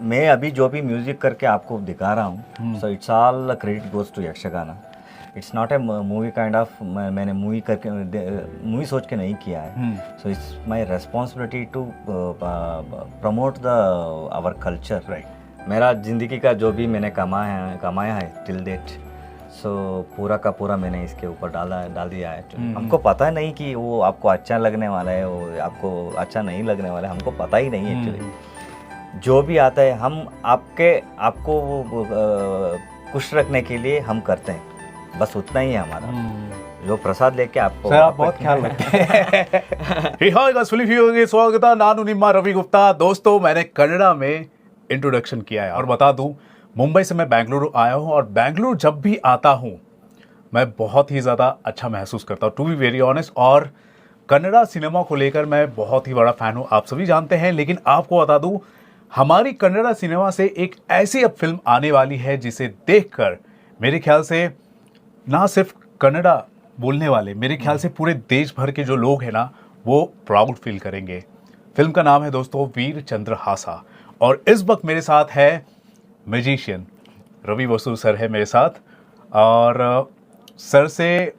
मैं अभी जो भी म्यूजिक करके आपको दिखा रहा हूँ, so it's all credit goes to Yakshagana. It's not a movie kind of, मैंने मूवी करके मूवी सोच के नहीं किया है। So it's my responsibility to promote the our culture. Right. मेरा ज़िंदगी का जो भी मैंने कमाया है टिल डेट, सो पूरा का पूरा मैंने इसके ऊपर डाल दिया है। हमको पता नहीं कि वो आपको अच्छा लगने वाला है, वो आपको अच्छा नहीं लगने वाला है, हमको पता ही नहीं एक्चुअली। जो भी आता है हम आपको खुश रखने के लिए हम करते हैं, बस उतना ही है हमारा। जो प्रसाद लेके आपको सर आप बहुत ख्याल रखते हैं। हाय सुलिफियोगे स्वागत नानु निम्मा रवि गुप्ता। दोस्तों मैंने कन्नड़ा में इंट्रोडक्शन किया है और बता दूं, मुंबई से मैं बेंगलुरु आया हूं और बेंगलुरु जब भी आता हूं मैं बहुत ही ज़्यादा अच्छा महसूस करता हूं, टू बी वेरी ऑनेस्ट। और कन्नड़ा सिनेमा को लेकर मैं बहुत ही बड़ा फ़ैन हूं, आप सभी जानते हैं। लेकिन आपको बता दूं, हमारी कन्नड़ा सिनेमा से एक ऐसी अब फिल्म आने वाली है जिसे देखकर मेरे ख्याल से ना सिर्फ कन्नड़ा बोलने वाले, मेरे ख्याल से पूरे देश भर के जो लोग हैं ना, वो प्राउड फील करेंगे। फिल्म का नाम है दोस्तों वीर चंद्रहासा। और इस वक्त मेरे साथ है मैजिशियन रवि बसु सर है मेरे साथ। और सर से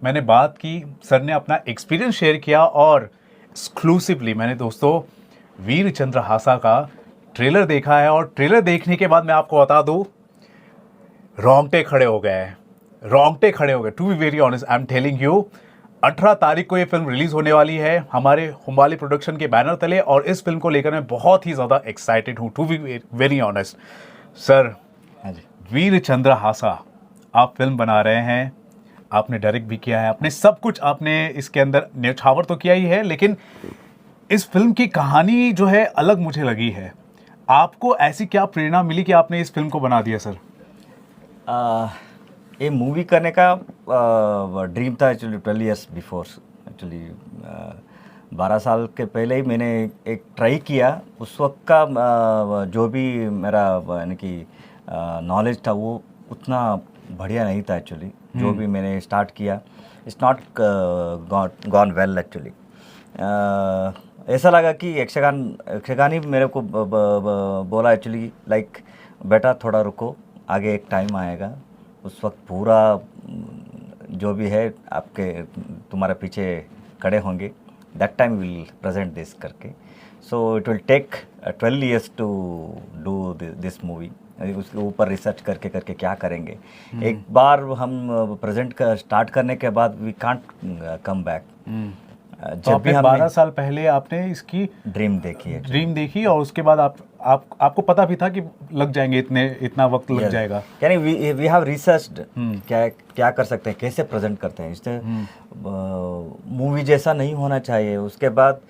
मैंने बात की, सर ने अपना एक्सपीरियंस शेयर किया और एक्सक्लूसिवली मैंने दोस्तों वीर चंद्रहासा का ट्रेलर देखा है। और ट्रेलर देखने के बाद मैं आपको बता दूं, रोंगटे खड़े हो गए। To be very honest, I am telling you. 18 तारीख को ये फिल्म रिलीज होने वाली है हमारे हुम्बाली प्रोडक्शन के बैनर तले। और इस फिल्म को लेकर मैं बहुत ही ज़्यादा एक्साइटेड हूँ, to be very honest. Sir, हाँ जी। वीर चंद्रहासा आप फिल्म बना रहे हैं, आपने डायरेक्ट भी किया है, आपने सब कुछ आपने इसके अंदर न्यौछावर तो किया ही है, लेकिन इस फिल्म की कहानी जो है अलग मुझे लगी है। आपको ऐसी क्या प्रेरणा मिली कि आपने इस फिल्म को बना दिया सर? ये मूवी करने का ड्रीम था एक्चुअली 12 ईयर्स बिफोर। एक्चुअली 12 साल के पहले ही मैंने एक ट्राई किया। उस वक्त का जो भी मेरा यानी कि नॉलेज था वो उतना बढ़िया नहीं था एक्चुअली। जो भी मैंने स्टार्ट किया, it's not gone well actually. ऐसा लगा कि यक्षगान ही मेरे को बोला एक्चुअली, लाइक बेटा थोड़ा रुको, आगे एक टाइम आएगा, उस वक्त पूरा जो भी है आपके तुम्हारे पीछे खड़े होंगे, that time will present this करके। So it will take 12 years to do this movie. उसके ऊपर रिसर्च करके क्या करेंगे। एक बार हम प्रेजेंट स्टार्ट करने के बाद वी कांट कम बैक। तो आपने 12 साल पहले आपने इसकी ड्रीम देखी और उसके बाद आपको पता भी था कि लग जाएंगे इतना वक्त लग जाएगा। यानी वी हैव रिसर्च्ड क्या कर सकते हैं, कैसे प्रेजेंट करते हैं। इससे मूवी जैसा नहीं होना चाहिए। उसके बाद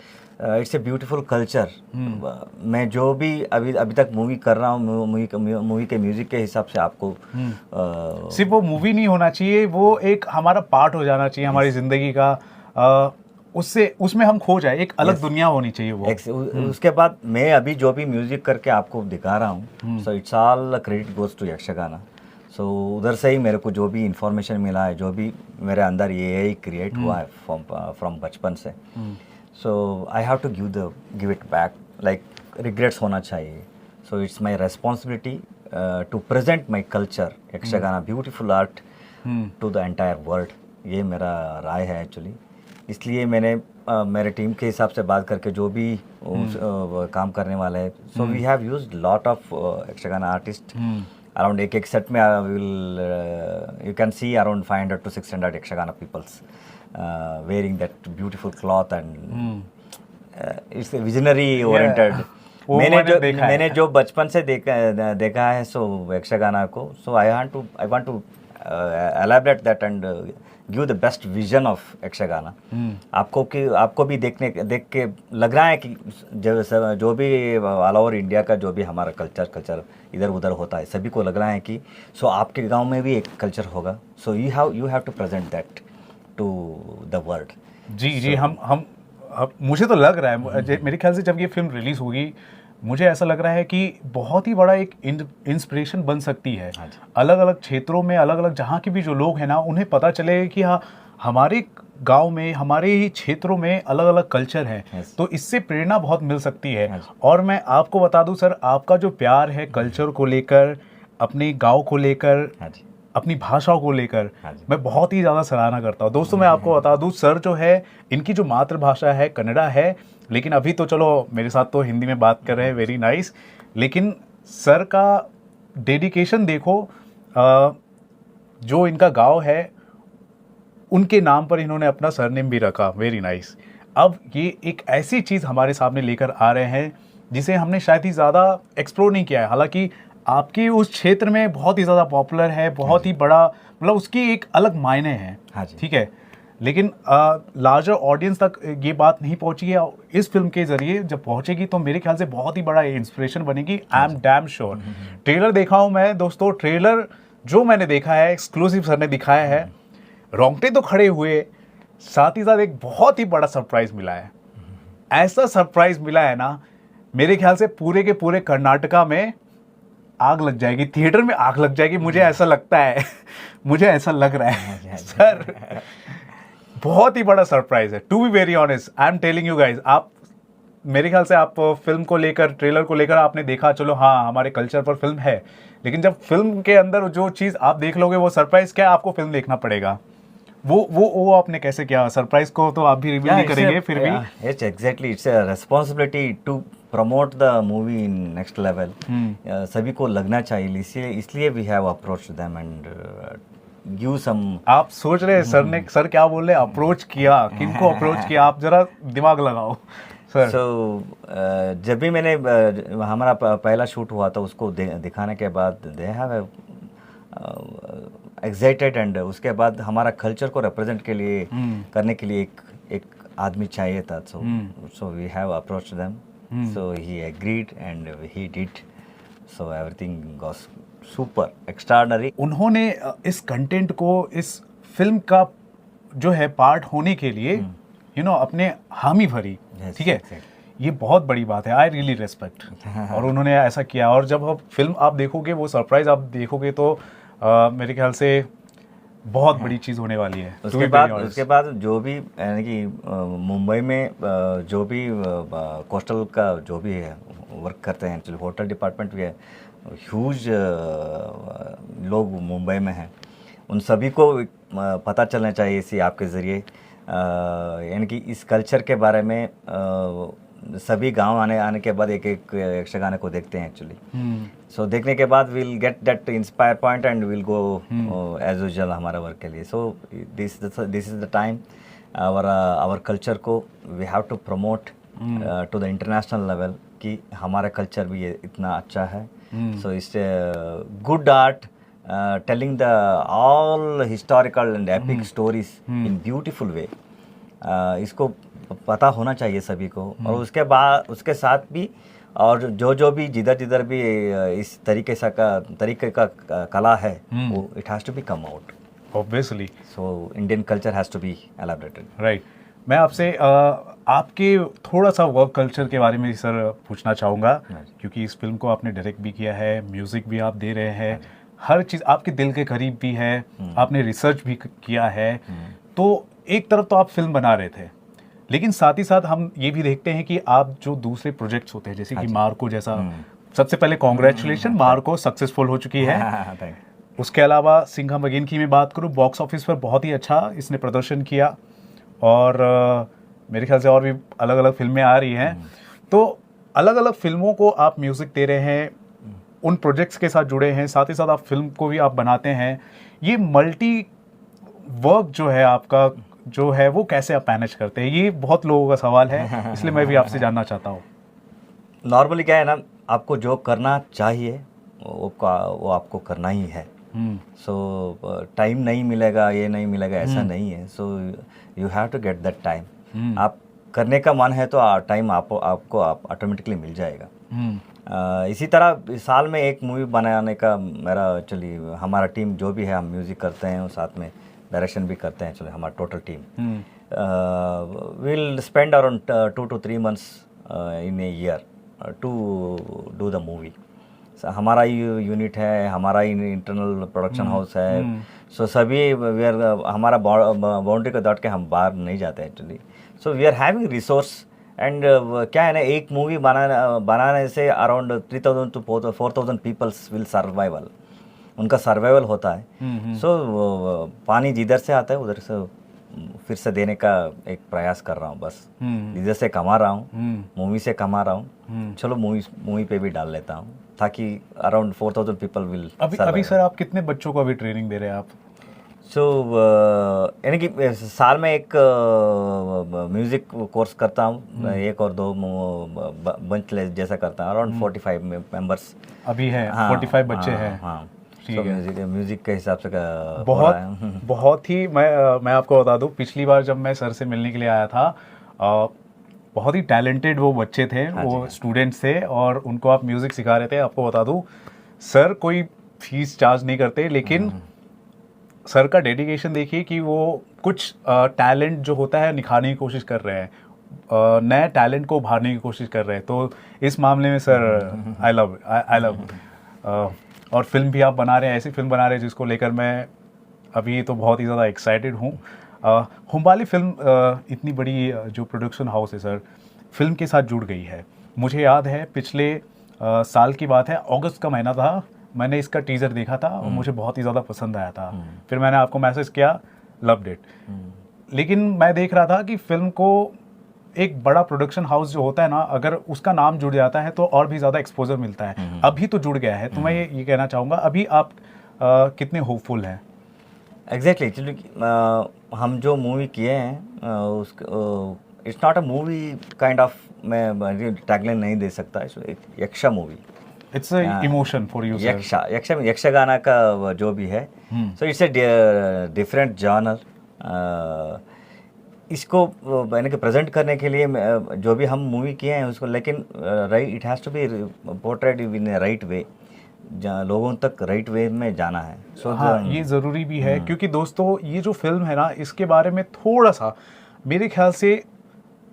इट्स ए ब्यूटीफुल कल्चर। मैं जो भी अभी तक मूवी कर रहा हूँ, मूवी के म्यूजिक के हिसाब से आपको सिर्फ वो मूवी नहीं होना चाहिए, वो एक हमारा पार्ट हो जाना चाहिए हमारी जिंदगी का। उसमें हम खो जाए, एक अलग दुनिया होनी चाहिए वो। उसके बाद मैं अभी जो भी म्यूजिक करके आपको दिखा रहा हूँ, so it's all credit goes to Yakshagana. So उधर से ही मेरे को जो भी इंफॉर्मेशन मिला है, जो भी मेरे अंदर ये ही क्रिएट हुआ है फ्रॉम बचपन से। So I have to give it back, like regrets होना चाहिए। So it's my responsibility to present my culture, Yakshagana beautiful art to the entire world. ये मेरा राय है एक्चुअली। इसलिए मैंने मेरे टीम के हिसाब से बात करके जो भी काम करने वाला है, so we have used lot of Yakshagana artist around. एक सेट में you can see around 500 to 600 Yakshagana peoples wearing that beautiful cloth and it's a visionary oriented। मैंने जो बचपन से देखा है सो यक्षगाना को, so I want to elaborate that and give the best vision of Yakshagana. आपको भी देख के लग रहा है कि जो भी ऑल ओवर इंडिया का जो भी हमारा कल्चर इधर उधर होता है, सभी को लग रहा है कि सो आपके गांव में भी एक कल्चर होगा। So you have to present that to the world. जी हम मुझे तो लग रहा है, मेरे ख्याल से जब ये फिल्म रिलीज होगी, मुझे ऐसा लग रहा है कि बहुत ही बड़ा एक इंस्पिरेशन बन सकती है। अलग अलग क्षेत्रों में, अलग अलग जहाँ के भी जो लोग हैं ना, उन्हें पता चले कि हाँ, हमारे गांव में, हमारे ही क्षेत्रों में अलग अलग कल्चर हैं, Yes. तो इससे प्रेरणा बहुत मिल सकती है। Yes. और मैं आपको बता दूं सर, आपका जो प्यार है कल्चर को लेकर, अपने गांव को लेकर, हाँ जी, अपनी भाषाओं को लेकर, हाँ जी। मैं बहुत ही ज़्यादा सराहना करता हूँ। दोस्तों मैं आपको बता दूं, सर जो है, इनकी जो मातृभाषा है कन्नड़ा है, लेकिन अभी तो चलो मेरे साथ तो हिंदी में बात कर रहे हैं, वेरी नाइस। लेकिन सर का डेडिकेशन देखो, जो इनका गांव है उनके नाम पर इन्होंने अपना सरनेम भी रखा, वेरी नाइस। अब ये एक ऐसी चीज़ हमारे सामने लेकर आ रहे हैं जिसे हमने शायद ही ज़्यादा एक्सप्लोर नहीं किया है। हालांकि आपके उस क्षेत्र में बहुत ही ज़्यादा पॉपुलर है, बहुत ही बड़ा, मतलब उसकी एक अलग मायने हैं, हाँ जी। ठीक है। लेकिन लार्जर ऑडियंस तक ये बात नहीं पहुंची है। इस फिल्म के जरिए जब पहुंचेगी तो मेरे ख्याल से बहुत ही बड़ा इंस्पिरेशन बनेगी, I am damn sure. Trailer देखा हूं मैं दोस्तों, ट्रेलर जो मैंने देखा है, एक्सक्लूसिव सर ने दिखाया है, रोंगटे तो खड़े हुए, साथ ही साथ एक बहुत ही बड़ा सरप्राइज मिला है। ऐसा सरप्राइज मिला है ना, मेरे ख्याल से पूरे के पूरे कर्नाटका में आग लग जाएगी, थिएटर में आग लग जाएगी, मुझे ऐसा लगता है मुझे ऐसा लग रहा है सर, बहुत ही बड़ा सरप्राइज है। To be very honest, I am telling you guys, आप मेरे ख्याल से आप फिल्म को लेकर, ट्रेलर को लेकर आपने देखा, चलो हाँ हमारे कल्चर पर फिल्म है, लेकिन जब फिल्म के अंदर जो चीज़ आप देख लोगे वो सरप्राइज क्या है, आपको फिल्म देखना पड़ेगा। वो आपने कैसे किया? सरप्राइज को तो आप भी रिवील नहीं करेंगे, फिर भी yes exactly, it's a responsibility to promote the movie in next level. सभी को लगना चाहिए, इसलिए we have approach them and give some. आप सोच रहे हैं सर क्या बोल रहे हैं, अप्रोच किया, किनको अप्रोच किया, आप जरा दिमाग लगाओ सर। जब भी मैंने हमारा पहला शूट हुआ था, उसको दिखाने के बाद दे हैव एक्साइटेड, एंड उसके बाद हमारा कल्चर को रिप्रेजेंट के लिए करने के लिए एक आदमी चाहिए था। So we have approach them, so he agreed and he did, so everything goes super extraordinary. उन्होंने इस कंटेंट को, इस फिल्म का जो है पार्ट होने के लिए अपने हामी भरी, ठीक है, ये बहुत बड़ी बात है, आई रियली रेस्पेक्ट। और उन्होंने ऐसा किया, और जब आप फिल्म आप देखोगे, वो सरप्राइज आप देखोगे, तो मेरे ख्याल से बहुत बड़ी चीज़ होने वाली है। उसके बाद जो भी, यानी कि मुंबई में जो भी कोस्टल का जो भी है वर्क करते हैं, एक्चुअली होटल डिपार्टमेंट भी है, ह्यूज लोग मुंबई में हैं, उन सभी को पता चलना चाहिए इसी आपके ज़रिए, यानी कि इस कल्चर के बारे में। सभी गांव आने के बाद एक यक्षगान को देखते हैं एक्चुअली, सो देखने के बाद will get that inspire point and will go as usual हमारा वर्क के लिए। So this is the time our culture को we have to promote to the international level, कि हमारा कल्चर भी ये इतना अच्छा है। So it's good art, telling the all historical and epic stories in beautiful way, इसको पता होना चाहिए सभी को। और उसके बाद उसके साथ भी, और जो भी जिधर भी इस तरीके का कला है, वो it has to be come out obviously. So Indian culture has to be elaborated. Right. मैं आपसे आपके थोड़ा सा वर्क कल्चर के बारे में सर पूछना चाहूँगा, क्योंकि इस फिल्म को आपने डायरेक्ट भी किया है, म्यूज़िक भी आप दे रहे हैं, हर चीज़ आपके दिल के करीब भी है, आपने रिसर्च भी किया है। तो एक तरफ तो आप फिल्म बना रहे थे, लेकिन साथ ही साथ हम ये भी देखते हैं कि आप जो दूसरे प्रोजेक्ट्स होते हैं, जैसे कि मार्को जैसा, सबसे पहले कॉन्ग्रेचुलेशन, मार्को सक्सेसफुल हो चुकी है। उसके अलावा सिंघम अगेन की मैं बात करूँ, बॉक्स ऑफिस पर बहुत ही अच्छा इसने प्रदर्शन किया, और मेरे ख्याल से और भी अलग अलग फिल्में आ रही हैं। तो अलग अलग फिल्मों को आप म्यूज़िक दे रहे हैं, उन प्रोजेक्ट्स के साथ जुड़े हैं, साथ ही साथ आप फिल्म को भी आप बनाते हैं। ये मल्टी वर्क जो है आपका, जो है वो कैसे आप मैनेज करते हैं? ये बहुत लोगों का सवाल है, इसलिए मैं भी आपसे जानना चाहता हूँ। नॉर्मली क्या है ना, आपको जो करना चाहिए वो आपको करना ही है। सो टाइम नहीं मिलेगा, ये नहीं मिलेगा, ऐसा नहीं है। So you have to get that time. आप करने का मन है तो टाइम आपको ऑटोमेटिकली मिल जाएगा। इसी तरह साल में एक मूवी बनाने का मेरा, एक्चुअली हमारा टीम जो भी है, हम म्यूज़िक करते हैं और साथ में डायरेक्शन भी करते हैं, एक्चुअली हमारा total team will spend around 2 to 3 months in a year to do the movie. हमारा ही यूनिट है, हमारा ही इंटरनल प्रोडक्शन हाउस है, सो सभी वी आर हमारा बाउंड्री को दौड़ के हम बाहर नहीं जाते actually. So we are having resource and क्या है ना, एक मूवी बनाने से around 3000 to 4000 peoples will survival, उनका सर्वाइवल होता है. सो पानी जिधर से आता है उधर से फिर से देने का एक प्रयास कर रहा हूँ बस. जिधर से कमा रहा हूँ, मूवी से कमा रहा हूँ, चलो मूवी पे भी डाल लेता हूँ ताकि अराउंड 4000 पीपल विल. अभी सर आप कितने बच्चों को अभी ट्रेनिंग दे रहे हैं आप? सो यानी कि साल में एक म्यूज़िक कोर्स करता हूँ, एक और दो बंच जैसा करता हूँ. अराउंड 45 मेंबर्स अभी हैं. हाँ, 45 बच्चे हैं. हाँ. ठीक So, है. म्यूजिक के हिसाब से हो रहा है. बहुत ही मैं आपको बता दूं, पिछली बार जब मैं सर से मिलने के लिए आया था, बहुत ही टैलेंटेड वो बच्चे थे. हाँ वो जी. स्टूडेंट्स थे और उनको आप म्यूजिक सिखा रहे थे. आपको बता दूं सर कोई फीस चार्ज नहीं करते, लेकिन सर का डेडिकेशन देखिए कि वो कुछ टैलेंट जो होता है निखारने की कोशिश कर रहे हैं, नए टैलेंट को उभारने की कोशिश कर रहे हैं. तो इस मामले में सर आई लव और फिल्म भी आप बना रहे हैं, ऐसी फिल्म बना रहे हैं जिसको लेकर मैं अभी तो बहुत ही ज़्यादा एक्साइटेड हूँ. हुम्बाली फिल्म इतनी बड़ी जो प्रोडक्शन हाउस है सर, फिल्म के साथ जुड़ गई है. मुझे याद है पिछले साल की बात है, अगस्त का महीना था, मैंने इसका टीज़र देखा था और मुझे बहुत ही ज़्यादा पसंद आया था. फिर मैंने आपको मैसेज किया, लव्ड इट. लेकिन मैं देख रहा था कि फिल्म को एक बड़ा प्रोडक्शन हाउस जो होता है ना, अगर उसका नाम जुड़ जाता है तो और भी ज़्यादा एक्सपोजर मिलता है. अभी तो जुड़ गया है, तो मैं ये कहना चाहूँगा, अभी आप कितने होपफुल हैं? एग्जैक्टली. एक्चुअली हम जो मूवी किए हैं उसके it's not a movie kind of, मैं टैगलाइन नहीं दे सकता. एक Yaksha movie. It's emotion for you sir. Yakshagana का जो भी है, so it's a different genre. इसको यानी कि प्रेजेंट करने के लिए जो भी हम मूवी किए हैं उसको, लेकिन right, it has to be portrait in a right way, लोगों तक राइट वे में जाना है. So, हाँ, ये ज़रूरी भी है, क्योंकि दोस्तों ये जो फिल्म है ना, इसके बारे में थोड़ा सा मेरे ख्याल से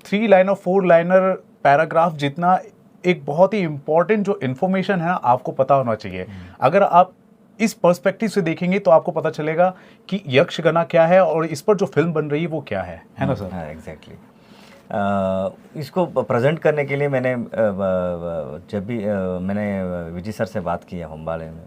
3 लाइन और 4 लाइनर पैराग्राफ जितना एक बहुत ही इम्पोर्टेंट जो इन्फॉर्मेशन है ना, आपको पता होना चाहिए. अगर आप इस पर्सपेक्टिव से देखेंगे तो आपको पता चलेगा कि यक्षगाना क्या है और इस पर जो फिल्म बन रही है वो क्या है ना सर? हाँ, एग्जैक्टली. इसको प्रेजेंट करने के लिए मैंने जब भी मैंने विजय सर से बात की है हुम्बाले में,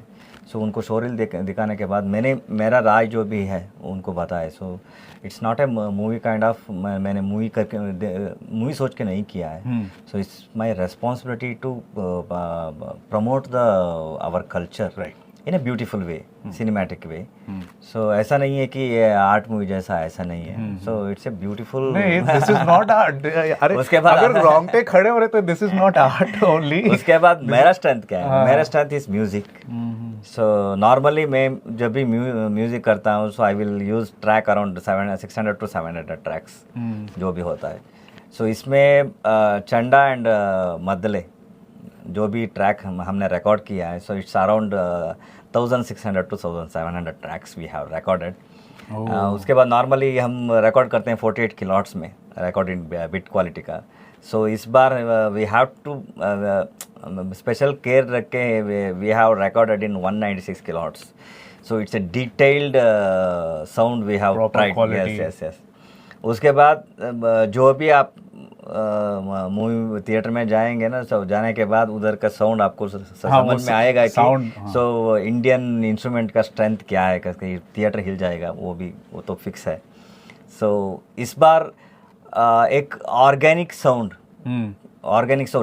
सो उनको शोरील दिखाने के बाद मेरा राय जो भी है उनको बताया. So it's not a movie kind of, मैंने मूवी सोच के नहीं किया है. So it's my responsibility to promote our culture right in a beautiful way, cinematic way. So ऐसा नहीं है कि ये आर्ट मूवी जैसा, ऐसा नहीं है. So it's a beautiful. नहीं, दिस इज नॉट आर्ट. अरे उसके बाद अगर रोंगटे खड़े हो रहे तो this is not art only. उसके बाद मेरा स्ट्रेंथ क्या है? मेरा strength is music. So normally मैं जब भी म्यूजिक करता हूँ, so I will use track around 600 to 700 tracks जो भी होता है. सो इसमें चंडा एंड मदले जो भी ट्रैक हमने रिकॉर्ड किया है, so it's around 1600 to 1700 tracks we have recorded. उसके बाद नॉर्मली हम रिकॉर्ड करते हैं 48 किलोहर्ट्ज़ में, रिकॉर्ड इन बिट क्वालिटी का. सो इस बार we have to special care रख के we have recorded in 196 kilohertz. So it's a detailed sound we have tried. Yes. उसके बाद जो भी आप मूवी थिएटर में जाएंगे ना, सब जाने के बाद उधर का साउंड आपको समझ में आएगा कि सो इंडियन इंस्ट्रूमेंट का स्ट्रेंथ क्या है, कि थिएटर हिल जाएगा, वो तो फिक्स है. सो इस बार एक ऑर्गेनिक साउंड,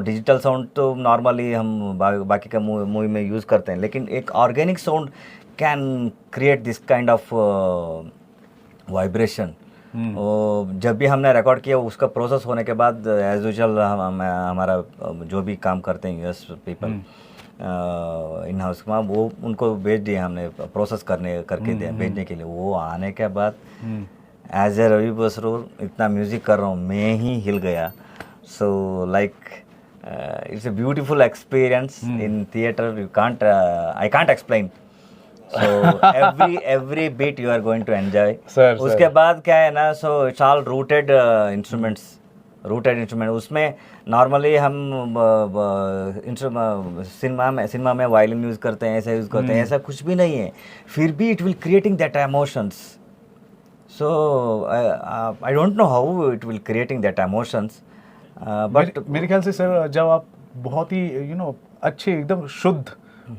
डिजिटल साउंड तो नॉर्मली हम बाकी का मूवी में यूज़ करते हैं, लेकिन एक organic sound can create this kind of vibration. जब भी हमने रिकॉर्ड किया, उसका प्रोसेस होने के बाद एज यूजुअल हमारा जो भी काम करते हैं यूएस पीपल इन हाउस में, वो उनको भेज दिया हमने प्रोसेस करके दिया भेजने के लिए. वो आने के बाद एज ए रवि बसरूर इतना म्यूज़िक कर रहा हूँ, मैं ही हिल गया. So like it's a beautiful experience in theatre. I can't explain. So every beat you are going to enjoy. Sir, उसके बाद क्या है ना, so it's all rooted instruments, rooted instrument. उसमें नॉर्मली हम सिनेमा में वायलिन यूज़ करते हैं, ऐसा यूज़ करते हैं, ऐसा कुछ भी नहीं है, फिर भी it will creating that emotions. So I don't know how it will creating that emotions, but मेरे ख्याल से सर जब आप बहुत ही अच्छे एकदम शुद्ध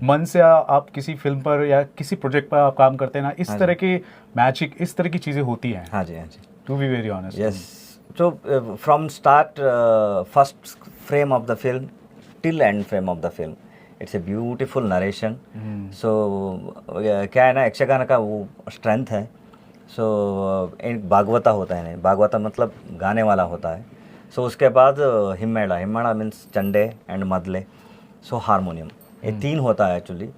मन से आप किसी फिल्म पर या किसी प्रोजेक्ट पर आप काम करते हैं ना, इस तरह के मैजिक, इस तरह की चीज़ें होती हैं। हाँ जी। To be very honest, Yes. So from start, first frame of the film till end frame of the film, it's a beautiful narration. So क्या है ना, यक्षगान का वो स्ट्रेंथ है। सो एक भागवता होता है, नहीं भागवता मतलब गाने वाला होता है। सो उसके बाद हिम्मेड़ा मीन्स चंडे एंड मदले, सो हारमोनियम, ये तीन होता है एक्चुअली।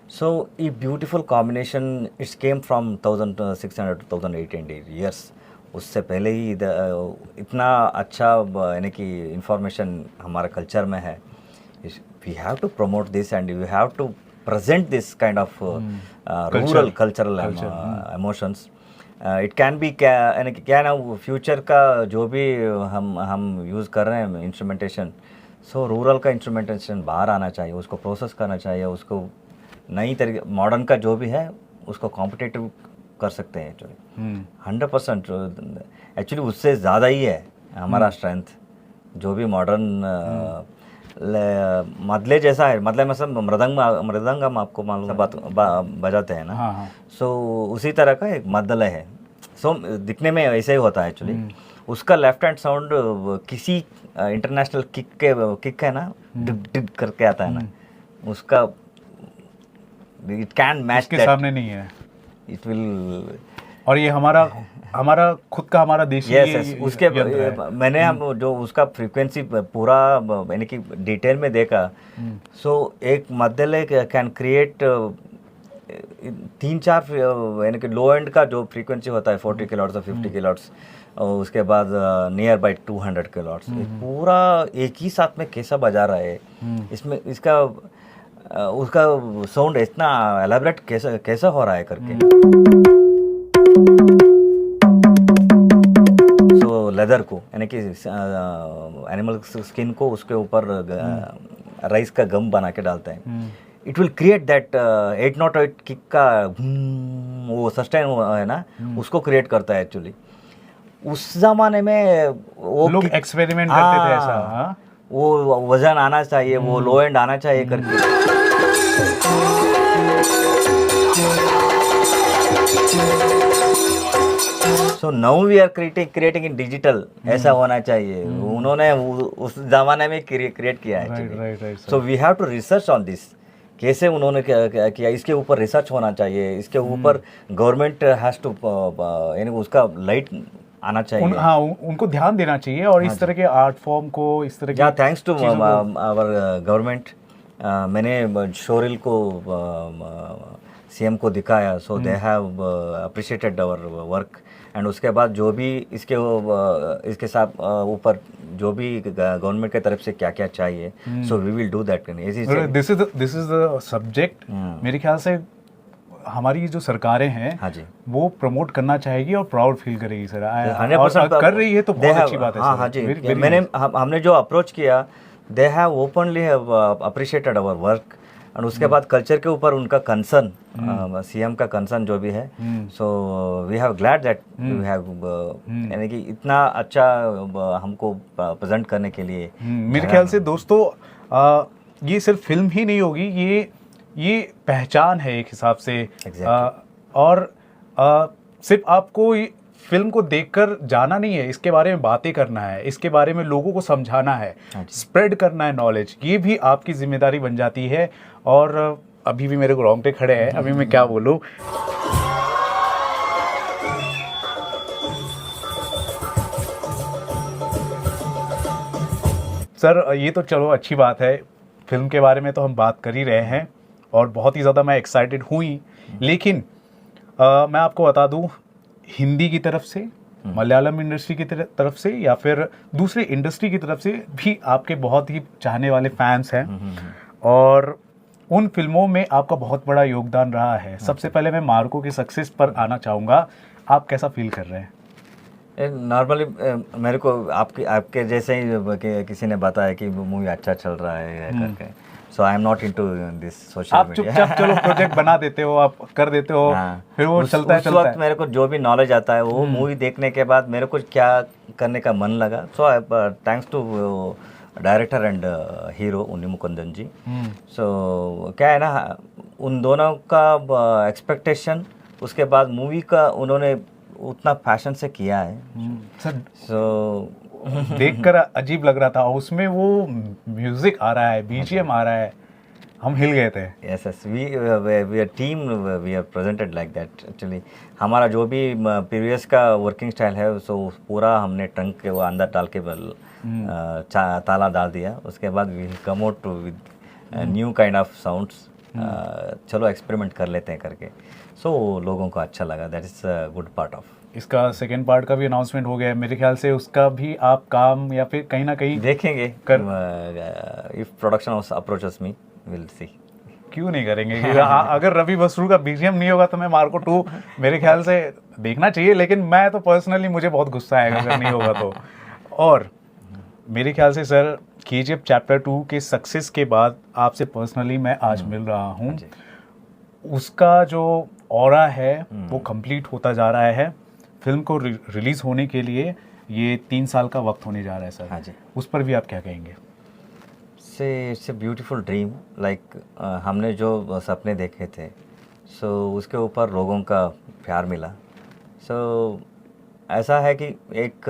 सो ये beautiful combination it's came from 1600 to 1800 years. उससे पहले ही इतना अच्छा यानी कि इंफॉर्मेशन हमारे कल्चर में है। We have to promote this and we have to present this kind of rural cultural emotions. It can be क्या ना, फ्यूचर का जो भी हम यूज़ कर रहे हैं इंस्ट्रूमेंटेशन, सो रूरल का इंस्ट्रूमेंटेशन बाहर आना चाहिए, उसको प्रोसेस करना चाहिए, उसको नई तरीके मॉडर्न का जो भी है उसको कॉम्पिटिटिव कर सकते हैं एक्चुअली। 100% एक्चुअली उससे ज़्यादा ही है हमारा स्ट्रेंथ। जो भी मॉडर्न मदले जैसा है, मदले में सब मृदंग हम आपको मालूम बजाते हैं ना, सो उसी तरह का एक मदले है। सो दिखने में ऐसे ही होता है एक्चुअली। उसका लेफ्ट हैंड साउंड किसी इंटरनेशनल किक है ना, डिग डिग करके आता है ना, उसका इट कैन मैच के सामने नहीं है, इट विल। और ये हमारा खुद का हमारा देशी yes, उसके मैंने हम जो उसका फ्रीक्वेंसी पूरा यानी कि डिटेल में देखा। सो एक मध्यले कैन क्रिएट 3-4 यानी कि लो एंड का जो फ्रीक्वेंसी होता है 40 किलोहर्ट्ज़ और 50 किलोहर्ट्ज़, और उसके बाद नियर बाई 200 किलोहर्ट्ज़, पूरा एक ही साथ में कैसा बजा रहा है। इसमें इसका उसका साउंड इतना एलाबरेट कैसा हो रहा है करके। लेदर को यानी कि एनिमल स्किन को उसके ऊपर राइस का गम बना के डालते हैं। It will create that 808 kick का वो सस्टेन है ना, उसको क्रिएट करता है एक्चुअली। उस जमाने में वो लोग एक्सपेरिमेंट करते थे ऐसा। हाँ? वो वजन आना चाहिए, वो लो एंड आना चाहिए करके। So now we are creating in digital, ऐसा होना चाहिए। उन्होंने उस जमाने में क्रिएट किया है। So we have to research on this, कैसे उन्होंने किया, इसके ऊपर रिसर्च होना चाहिए, इसके ऊपर गवर्नमेंट हैज टू यानी उसका लाइट आना चाहिए। हाँ, उनको ध्यान देना चाहिए और इस तरह के आर्ट फॉर्म को, इस तरह के थैंक्स टू आवर गवर्नमेंट। मैंने शोरिल को सीएम को दिखाया, so they have appreciated our work. And उसके बाद जो भी इसके साथ ऊपर जो भी गवर्नमेंट की तरफ से क्या क्या चाहिए, so we will do that. This is the subject. मेरे ख्याल से हमारी जो सरकारें हैं, हाँ जी, वो प्रमोट करना चाहेगी और प्राउड फील करेगी सर। 100% कर रही है तो बहुत अच्छी बात है। हाँ जी, हमने जो अप्रोच किया, they have openly appreciated our work. और उसके बाद कल्चर के ऊपर उनका कंसर्न, सीएम का कंसर्न जो भी है, so we have glad that we have यानी कि इतना अच्छा हमको प्रेजेंट करने के लिए। मेरे ख्याल से दोस्तों ये सिर्फ फिल्म ही नहीं होगी, ये पहचान है एक हिसाब से। और सिर्फ आपको फिल्म को देखकर जाना नहीं है, इसके बारे में बातें करना है, इसके बारे में लोगों को समझाना है, स्प्रेड करना है नॉलेज, ये भी आपकी जिम्मेदारी बन जाती है। और अभी भी मेरे को रोंगटे खड़े हैं, अभी मैं क्या बोलूं। सर ये तो चलो अच्छी बात है, फिल्म के बारे में तो हम बात कर ही रहे हैं और बहुत ही ज़्यादा मैं एक्साइटेड हुई। लेकिन मैं आपको बता दूं, हिंदी की तरफ से, मलयालम इंडस्ट्री की तरफ से या फिर दूसरी इंडस्ट्री की तरफ से भी आपके बहुत ही चाहने वाले फैंस हैं और उन फिल्मों में आपका बहुत बड़ा योगदान रहा है। सबसे पहले मैं मार्को की सक्सेस पर आना चाहूँगा, आप कैसा फील कर रहे हैं? नॉर्मली मेरे को आपके जैसे ही किसी ने बताया कि मूवी अच्छा चल रहा है करके, so I am not into this social आप मीडिया। चुपचाप चलो प्रोजेक्ट बना देते हो, आप कर देते हो, हाँ, फिर वो उस चलता वक्त है। मेरे को जो भी नॉलेज आता है वो मूवी देखने के बाद मेरे को क्या करने का मन लगा, सो thanks to director and hero Unni Mukundan जी। सो क्या है ना, उन दोनों का एक्सपेक्टेशन, उसके बाद मूवी का उन्होंने उतना पैशन से किया है। सर सो देखकर अजीब लग रहा था, उसमें वो म्यूजिक आ रहा है, बीजीएम आ रहा है, हम हिल गए थे। Yes yes, we are team, we are presented like that actually. हमारा जो भी प्रीवियस का वर्किंग स्टाइल है, सो पूरा हमने ट्रंक के वो अंदर डाल के ताला डाल दिया। उसके बाद we come out with new kind of sounds, चलो एक्सपेरिमेंट कर लेते हैं करके। सो लोगों को अच्छा लगा, that is good part of. इसका सेकेंड पार्ट का भी अनाउंसमेंट हो गया है मेरे ख्याल से, उसका भी आप काम या फिर कहीं ना कहीं देखेंगे, if production approaches me, will see. क्यों नहीं करेंगे? अगर रवि बसरू का बीजीएम नहीं होगा तो मैं मार्को 2 मेरे ख्याल से देखना चाहिए, लेकिन मैं तो पर्सनली मुझे बहुत गुस्सा आएगा अगर नहीं होगा तो। और मेरे ख्याल से सर केजीएफ चैप्टर 2 के सक्सेस के बाद आपसे पर्सनली मैं आज मिल रहा हूँ, उसका जो ऑरा है वो कंप्लीट होता जा रहा है। फिल्म को रिलीज होने के लिए ये 3 साल का वक्त होने जा रहा है सर। हाँ जी। उस पर भी आप क्या कहेंगे? It's a beautiful dream, like हमने जो सपने देखे थे, सो उसके ऊपर लोगों का प्यार मिला। सो ऐसा है कि एक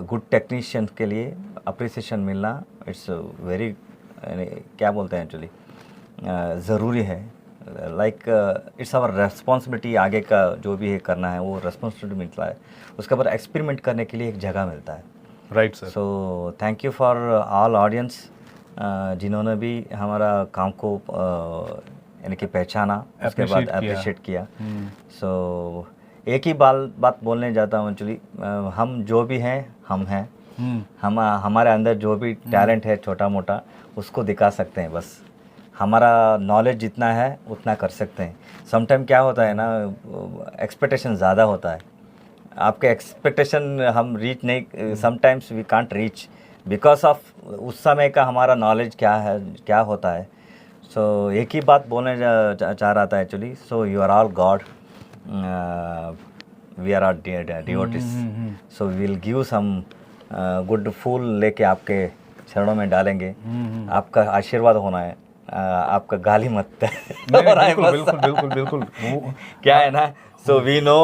गुड टेक्नीशियन के लिए अप्रिसिएशन मिलना, इट्स वेरी, क्या बोलते हैं एक्चुअली, ज़रूरी है। लाइक इट्स आवर रेस्पॉन्सिबिलिटी, आगे का जो भी है करना है वो रेस्पॉन्सिबिलिटी मिलता है। उसके बाद एक्सपेरिमेंट करने के लिए एक जगह मिलता है। Right sir. So thank you for all audience जिन्होंने भी हमारा काम को यानी कि पहचाना, उसके बाद अप्रिशिएट किया। सो एक ही बात बोलने जाता हूँ एक्चुअली, हम जो भी हैं हम हैं, हम हमारे अंदर जो भी टैलेंट है छोटा मोटा उसको दिखा सकते हैं। बस हमारा नॉलेज जितना है उतना कर सकते हैं। समटाइम क्या होता है ना, एक्सपेक्टेशन ज़्यादा होता है, आपके एक्सपेक्टेशन हम रीच नहीं, sometimes we can't reach because of उस समय का हमारा नॉलेज क्या है, क्या होता है। सो एक ही बात बोलने चाह रहा था actually. So you are all god, we are are devotees, so we will give some good फूल लेके आपके चरणों में डालेंगे। आपका आशीर्वाद होना है, आपका गाली मत बिल्कुल बिल्कुल। क्या है ना, सो वी नो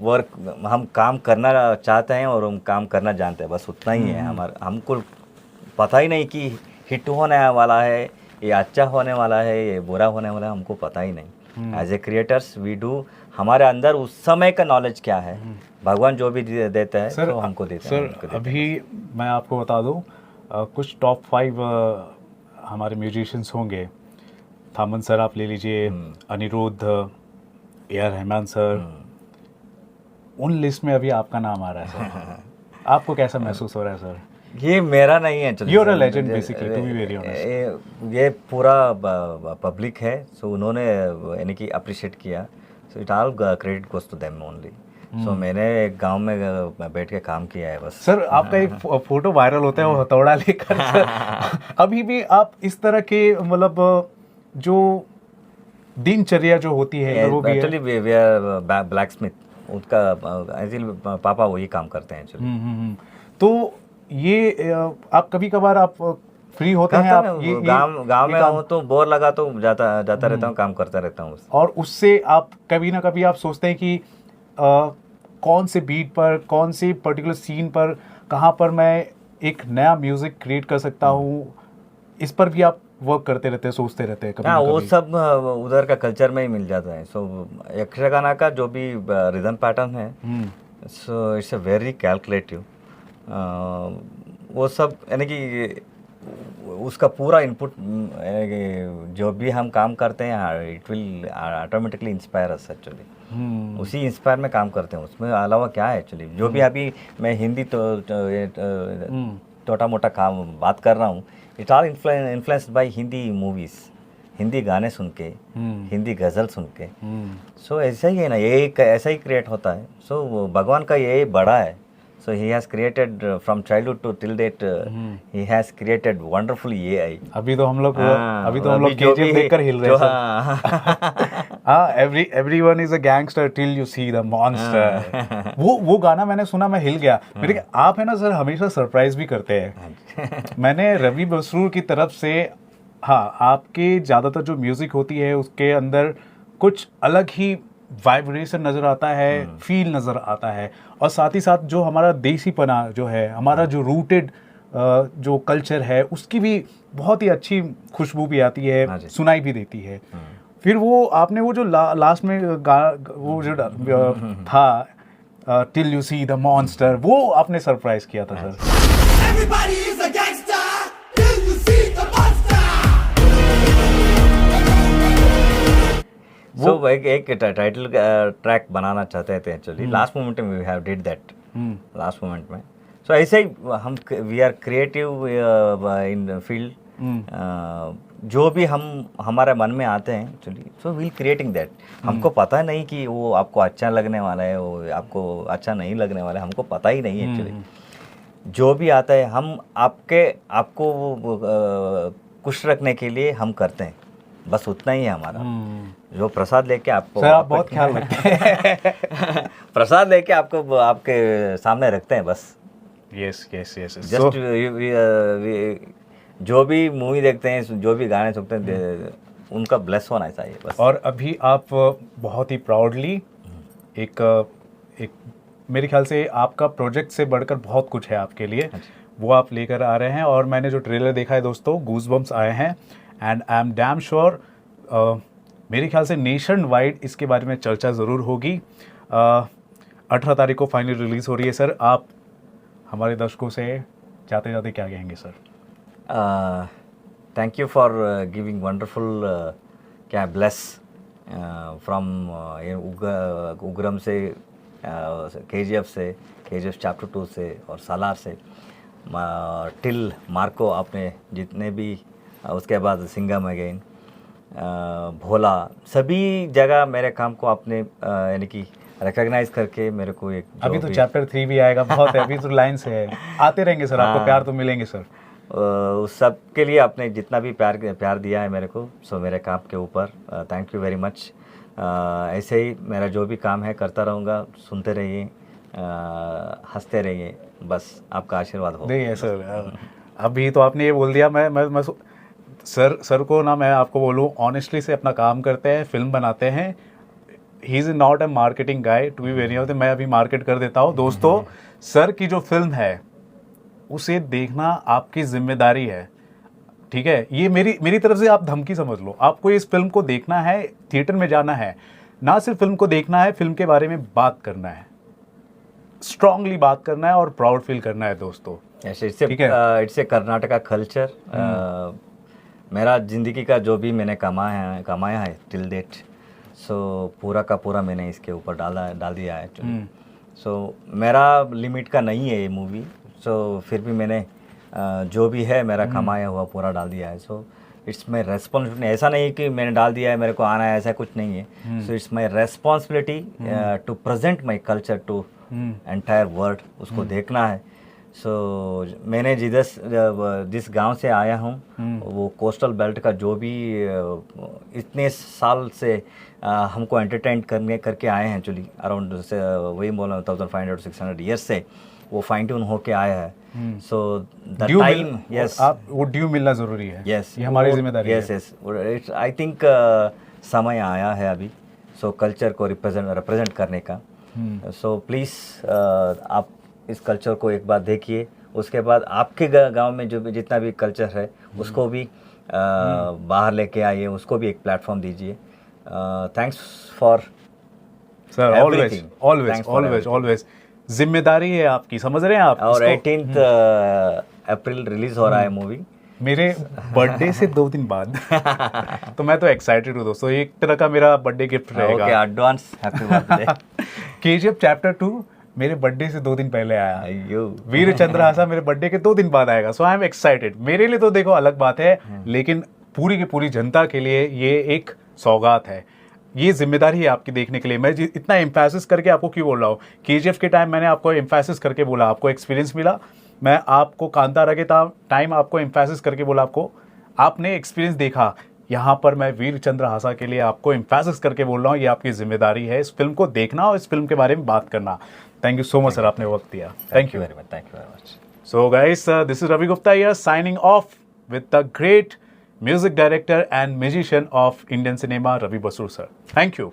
वर्क, हम काम करना चाहते हैं और हम काम करना जानते हैं, बस उतना ही है हमारा। हमको पता ही नहीं कि हिट होने वाला है, ये अच्छा होने वाला है, ये बुरा होने वाला है, हमको पता ही नहीं। As a creators we do, हमारे अंदर उस समय का नॉलेज क्या है, भगवान जो भी देता है सर, तो हमको देता है। सर अभी मैं आपको बता दूं, कुछ टॉप 5 हमारे म्यूजिशियंस होंगे। थामन सर आप ले लीजिए, अनिरुद्ध, ए.आर. रहमान सर, उन लिस्ट में अभी आपका नाम आ रहा है सर। आपको कैसा महसूस हो रहा है सर? ये मेरा नहीं है, You are a legend basically, to be very honest. ये पूरा पब्लिक है, सो उन्होंने यानी कि अप्रिशिएट किया, so it all credit goes to them only. So मैंने एक गांव में बैठ के काम किया है बस। सर आपका एक फोटो वायरल होता है वो हथौड़ा लेकर अभी भी आप इस तरह के मतलब जो दिनचर्या जो होती है वो भी है? Actually we are blacksmith, उसका पापा वही काम करते हैं एक्चुअली। तो ये आप कभी कभार आप फ्री होते हैं, आप ये गांव में हूँ तो बोर लगा तो जाता रहता हूँ, काम करता रहता हूँ। और उससे आप कभी ना कभी आप सोचते हैं कि कौन से बीट पर, कौन से पर्टिकुलर सीन पर, कहाँ पर मैं एक नया म्यूजिक क्रिएट कर सकता हूँ, इस पर भी आप वर्क करते रहते हैं, सोचते रहते हैं कभी हाँ, ना वो कभी? सब उधर का कल्चर में ही मिल जाता है। सो यक्षगाना का जो भी रिदम पैटर्न है, so it's a very calculative, वो सब यानी कि उसका पूरा इनपुट जो भी हम काम करते हैं, it will automatically inspire us actually. उसी इंस्पायर में काम करते हैं, उसमें अलावा क्या है एक्चुअली। जो भी अभी मैं हिंदी छोटा मोटा काम बात कर रहा हूँ, it all influenced by Hindi movies. Hindi गाने सुन के, हिंदी गज़ल सुन के। हम्म, सो ऐसा ही है ना, ये ऐसा ही क्रिएट होता है। सो भगवान का ये बड़ा है। So he has created from childhood to till date, he has created wonderful AI। अभी तो हम लोग अभी जो केजीएफ भी देखकर हिल रहे जो हैं सर। हाँ, everyone is a gangster till you see the monster. वो गाना मैंने सुना, मैं हिल गया। मेरे आप है ना सर, हमेशा सरप्राइज भी करते हैं। मैंने रवि बसरूर की तरफ से, हाँ, आपके ज़्यादातर जो म्यूजिक होती है उसके अंदर कुछ अलग ही वाइब्रेशन नज़र आता है, फील नज़र आता है, और साथ ही साथ जो हमारा देसीपना जो है, हमारा जो रूटेड जो कल्चर है, उसकी भी बहुत ही अच्छी खुशबू भी आती हाँ है, जी। सुनाई भी देती है। फिर वो आपने वो जो लास्ट में वो जो था, till you see the monster, वो आपने सरप्राइज किया था sir. Everybody is a gangster till you see the monster. So एक टाइटल ट्रैक बनाना चाहते थे एक्चुअली। लास्ट मोमेंट में we have did that, last moment में। सो ऐसे ही हम we are creative in field. जो भी हम हमारे मन में आते हैं actually, so we'll creating that. हमको पता नहीं कि वो आपको अच्छा लगने वाला है, वो आपको अच्छा नहीं लगने वाला है, हमको पता ही नहीं एक्चुअली। जो भी आता है हम आपको वो खुश रखने के लिए हम करते हैं, बस उतना ही है हमारा। जो प्रसाद लेके आपको, सर आप बहुत ख्याल रखते हैं। प्रसाद लेके आपको आपके सामने रखते हैं बस। Yes yes yes. जस्ट जो भी मूवी देखते हैं, जो भी गाने सुनते हैं, उनका ब्लेस होना चाहिए बस। और अभी आप बहुत ही प्राउडली एक मेरे ख्याल से आपका प्रोजेक्ट से बढ़कर बहुत कुछ है आपके लिए, वो आप लेकर आ रहे हैं। और मैंने जो ट्रेलर देखा है दोस्तों, गूज़बम्प्स आए हैं, and I am damn sure मेरे ख्याल से नेशन वाइड इसके बारे में चर्चा ज़रूर होगी। 18 तारीख को फाइनल रिलीज़ हो रही है सर। आप हमारे दर्शकों से जाते जाते क्या कहेंगे sir? Thank you for giving wonderful क्या ब्लेस फ्रॉम उग्रम से, KGF से, KGF चैप्टर 2 से और सालार से टिल मार्को, आपने जितने भी उसके बाद सिंघम अगेन, भोला, सभी जगह मेरे काम को आपने यानी कि रिकॉग्नाइज करके मेरे को एक अभी तो चैप्टर 3 भी आएगा, बहुत है, अभी तो लाइन से है, आते रहेंगे सर, आपको प्यार तो मिलेंगे सर। उस सब के लिए आपने जितना भी प्यार दिया है मेरे को, सो मेरे काम के ऊपर थैंक यू वेरी मच। ऐसे ही मेरा जो भी काम है करता रहूँगा, सुनते रहिए, हंसते रहिए, बस आपका आशीर्वाद हो। नहीं है सर, अभी तो आपने ये बोल दिया, मैं सर को ना मैं आपको बोलूँ ऑनेस्टली से अपना काम करते हैं, फिल्म बनाते हैं। He is not a marketing guy to be very honest, मैं अभी मार्केट कर देता हूँ दोस्तों। सर की जो फिल्म है उसे देखना आपकी जिम्मेदारी है, ठीक है? ये मेरी तरफ से आप धमकी समझ लो। आपको इस फिल्म को देखना है, थिएटर में जाना है, ना सिर्फ फिल्म को देखना है, फिल्म के बारे में बात करना है, स्ट्रांगली बात करना है और प्राउड फील करना है दोस्तों। It's a Karnataka culture. मेरा ज़िंदगी का जो भी मैंने कमाया है टिल डेट, सो पूरा का पूरा मैंने इसके ऊपर डाल दिया है एक्चुअली। सो मेरा लिमिट का नहीं है ये मूवी, सो फिर भी मैंने जो भी है मेरा कमाया हुआ पूरा डाल दिया है। सो इट्स माई रेस्पॉन्सिबिलिटी, ऐसा नहीं कि मैंने डाल दिया है मेरे को आना है, ऐसा कुछ नहीं है। So it's my responsibility to present my culture to entire world, उसको देखना है। सो मैंने जिस गांव से आया हूँ, वो कोस्टल बेल्ट का जो भी इतने साल से हमको एंटरटेन करके आए हैं एक्चुअली, अराउंड वही बोला 1500-600 ईयर्स से वो फाइन ट्यून होके आया है। सो द टाइम, यस, आप वो ड्यू मिलना ज़रूरी है। यस, ये हमारी जिम्मेदारी है। यस, आई थिंक समय आया है अभी, सो कल्चर को रिप्रेजेंट करने का। सो प्लीज़ आप इस कल्चर को एक बार देखिए, उसके बाद आपके गांव में जो भी जितना भी कल्चर है उसको भी बाहर लेके आइए, उसको भी एक प्लेटफॉर्म दीजिए। थैंक्स फॉर सर, ऑलवेज जिम्मेदारी है आपकी, समझ रहे हैं आप? और 18 अप्रैल रिलीज हो रहा है मूवी, मेरे बर्थडे से 2 दिन बाद। तो मैं तो एक्साइटेड हूँ दोस्तों, एक तरह का मेरा बर्थडे गिफ्ट रहेगा। Okay, advance happy birthday. KGF chapter 2 मेरे बर्थडे से 2 दिन पहले आया, अयो, वीर चंद्रहासा मेरे बर्थडे के 2 दिन बाद आएगा। सो आई एम एक्साइटेड। मेरे लिए तो देखो अलग बात है, लेकिन पूरी की पूरी जनता के लिए ये एक सौगात है। ये जिम्मेदारी है आपकी देखने के लिए। मैं इतना एम्फेसिस करके आपको क्यों बोल रहा हूँ, केजीएफ के टाइम मैंने आपको एम्फेसिस करके बोला, आपको एक्सपीरियंस मिला। मैं आपको कांतारा के टाइम आपको एम्फेसिस करके बोला, आपने एक्सपीरियंस देखा। यहाँ पर मैं वीर चंद्र हासा के लिए आपको एम्फेसिस करके बोल रहा हूँ, ये आपकी जिम्मेदारी है इस फिल्म को देखना और इस फिल्म के बारे में बात करना। Thank you so much sir, आपने वक्त दिया। Thank you very much, thank you very much. So guys, this is Ravi Gupta here signing off with the great music director and musician of Indian cinema, Ravi Basu sir. Thank you.